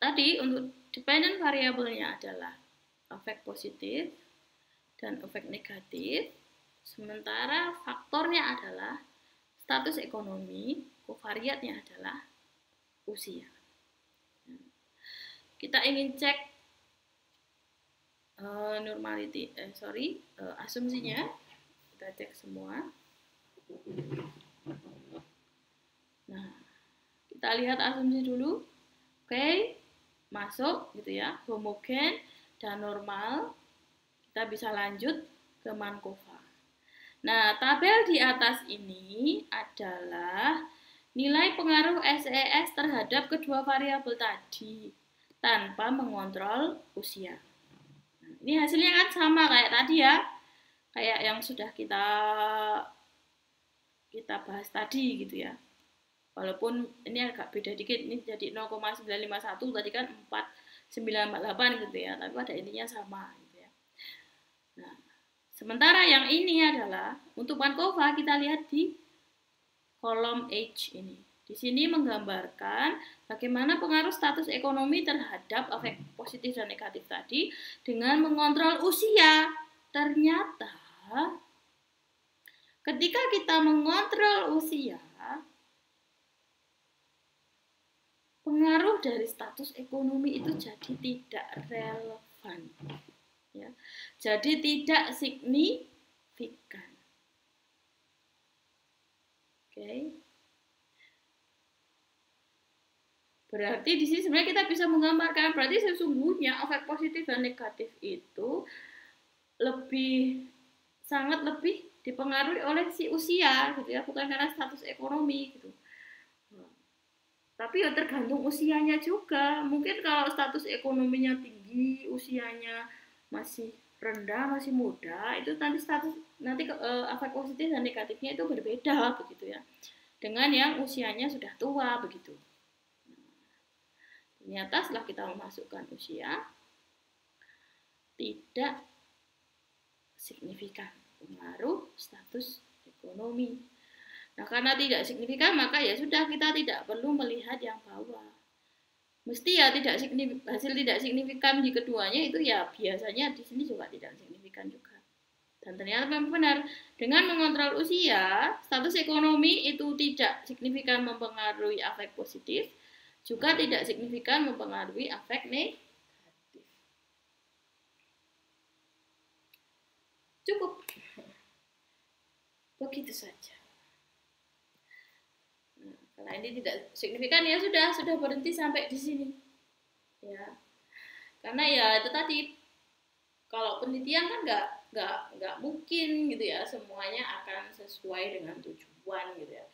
tadi untuk dependent variabelnya adalah efek positif dan efek negatif, sementara faktornya adalah status ekonomi, kovariatnya adalah usia. Kita ingin cek asumsinya. Kita cek semua. Nah, kita lihat asumsi dulu. Oke, masuk gitu ya, homogen dan normal. Kita bisa lanjut ke Markova. Nah, tabel di atas ini adalah nilai pengaruh SES terhadap kedua variabel tadi tanpa mengontrol usia. Nah, ini hasilnya kan sama kayak tadi ya, kayak yang sudah kita bahas tadi gitu ya. Walaupun ini agak beda dikit, ini jadi 0,951, tadi kan 4,948 gitu ya, tapi pada intinya sama gitu ya. Nah, sementara yang ini adalah untuk Markova, kita lihat di kolom H ini. Di sini menggambarkan bagaimana pengaruh status ekonomi terhadap efek positif dan negatif tadi dengan mengontrol usia. Ternyata ketika kita mengontrol usia, pengaruh dari status ekonomi itu jadi tidak relevan, ya. Jadi tidak signifikan. Oke. Berarti di sini sebenarnya kita bisa menggambarkan, berarti sesungguhnya efek positif dan negatif itu sangat lebih dipengaruhi oleh si usia gitu ya, bukan karena status ekonomi gitu. Tapi ya tergantung usianya juga. Mungkin kalau status ekonominya tinggi, usianya masih rendah, masih muda, itu nanti efek positif dan negatifnya itu berbeda begitu ya. Dengan yang usianya sudah tua begitu. Ternyata setelah kita memasukkan usia, tidak signifikan pengaruh status ekonomi. Nah, karena tidak signifikan, maka ya sudah, kita tidak perlu melihat yang bawah. Mesti ya hasil tidak signifikan di keduanya itu ya biasanya di sini juga tidak signifikan juga. Dan ternyata memang benar, dengan mengontrol usia, status ekonomi itu tidak signifikan mempengaruhi efek positif, juga tidak signifikan mempengaruhi efek negatif. Cukup. Begitu saja. Nah, ini tidak signifikan ya sudah berhenti sampai di sini. Ya. Karena ya itu tadi, kalau penelitian kan nggak mungkin gitu ya semuanya akan sesuai dengan tujuan gitu ya.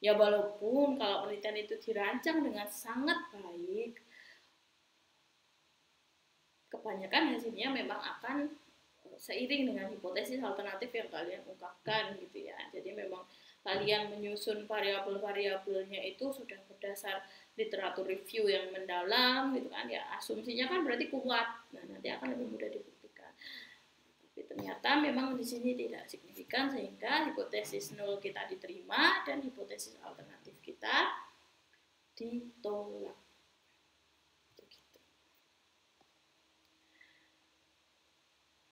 Ya walaupun kalau penelitian itu dirancang dengan sangat baik, kebanyakan hasilnya memang akan seiring dengan hipotesis alternatif yang kalian ungkapkan gitu ya. Jadi memang kalian menyusun variabel-variabelnya itu sudah berdasar literatur review yang mendalam gitu kan ya, asumsinya kan berarti kuat. Nah, nanti akan lebih mudah dibuktikan. Tapi ternyata memang di sini tidak signifikan, sehingga hipotesis nol kita diterima dan hipotesis alternatif kita ditolak.